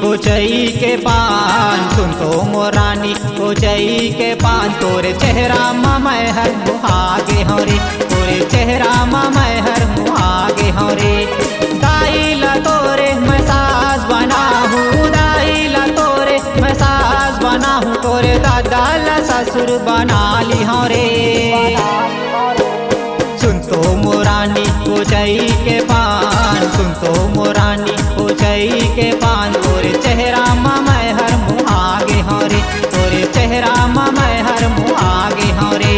कुचई के पान सुन तो मोरानी कुचई के पान तोरे चेहरा मा मैं हर मुहागे हरे तोरे चेहरा मा मैं हर मुहागे हरे दाई ला तोरे मैं सास बनाहूँ दाई ला तोरे मैं सास बनाहूँ तोरे दादा ला ससुर बना ली हरे सुन तो मोरानी कुचई के पान सुन तो मोरानी कुचई के पान तोरे चेहरा मा मैं हर मुहागे हरे तोरे चेहरा मा मैं हर मुहागे हरे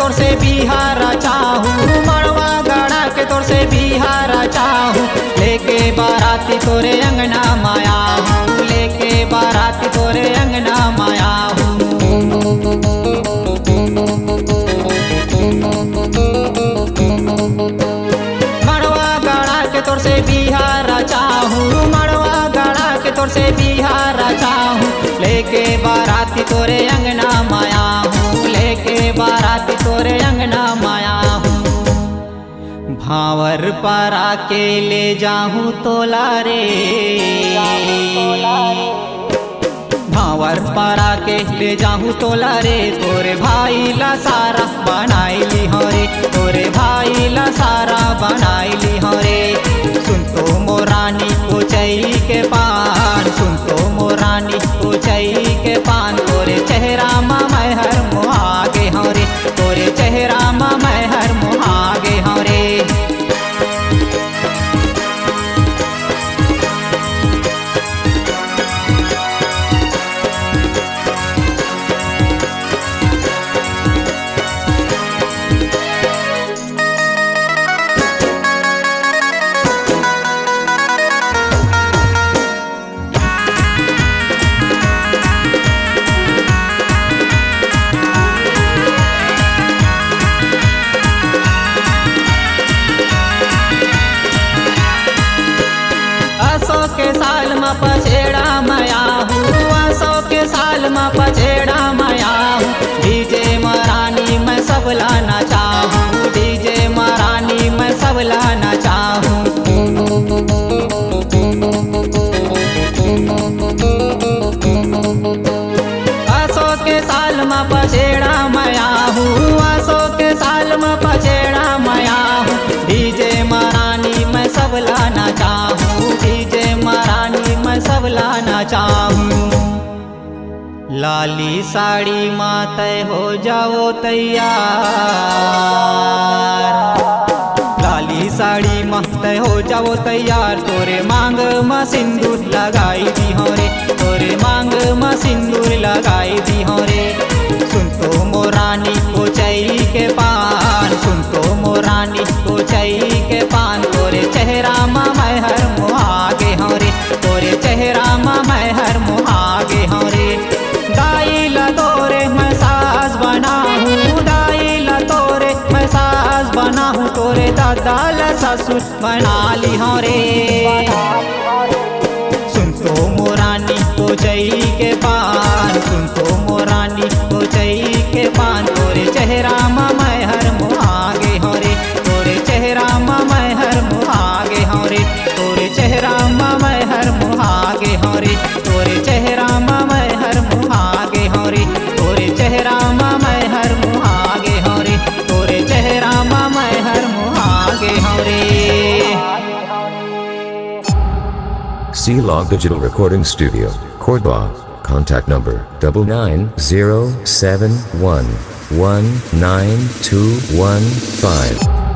तोर से बिहार चाहूँ मड़वा गड़ा के तोर से बिहार चाहूँ लेके बाराती तोरे अंगना माया हूँ लेके बाराती तोरे अंगना माया हूँ मड़वा गड़ा के तोर से बिहार चाहूँ मड़वा गड़ा के तोर से बिहार चाहूँ लेके बाराती तोरे अंगना माया हूँ लेके बाराती तोरे अंगना माया हूँ भावर पारा के ले जाहूँ तोला रे भावर पारा के ले जाहूँ तोला रे तोरे भाई ला सारा बनाई ली हरे तोरे भाई ला सारा बनाई ली हरे सुन तो मोरानी कुचई के पान सुन तो मोरानी कुचई के पान तोरे चेहरा मा मैं हर मुहागे हरे तोरे चेहरा मा मैं हर मुहागे हरे के साल में पछेड़ा मया हूँ 100 के साल में पछेड़ा मया हूँ डीजे महारानी मैं सब लाना चाहूँ डीजे महारानी मैं सब लाना चाहूँ 100 के साल में पछेड़ा मया हूँ 100 के साल में पछेड़ा मया हूँ डीजे महारानी मैं सब लाना चाहूँ डीजे महारानी मैं सब लाना चाहूँ लाली साड़ी माते हो जाओ तैयार लाली साड़ी माते हो जाओ तैयार तोरे मांग में सिंदूर लगाई दी हरे तोरे मांग में सिंदूर लगाई दी हरे सुन तो मोरानी कुचई के पान सुन तो मोरानी कुचई के पान तोरे चेहरा मा मैं हर मुहागे हरे तोरे चेहरा मा मैं हर मुहागे हरे दाई ला तोरे मैं सास बनाहूँ दाई ला तोरे मैं सास बनाहूँ तोरे दादा ला ससुर बना ली हरे सुन तो मोरानी कुचई के पान सुन तो मोरानी कुचई के पान तोरे चेहरा मा मैं हर मुहागे हरे तोरे चेहरा मा मैं हर मुहागे हरे तोरे चेहरा मा मैं हर मुहागे हरे तोरे चेहरा मा मैं हर मुहागे हरे तोरे चेहरा मा मैं हर मुहागे हरे तोरे चेहरा मा मैं हर मुहागे हरे C-Log Digital Recording Studio, Cordoba. Contact number 99071192115.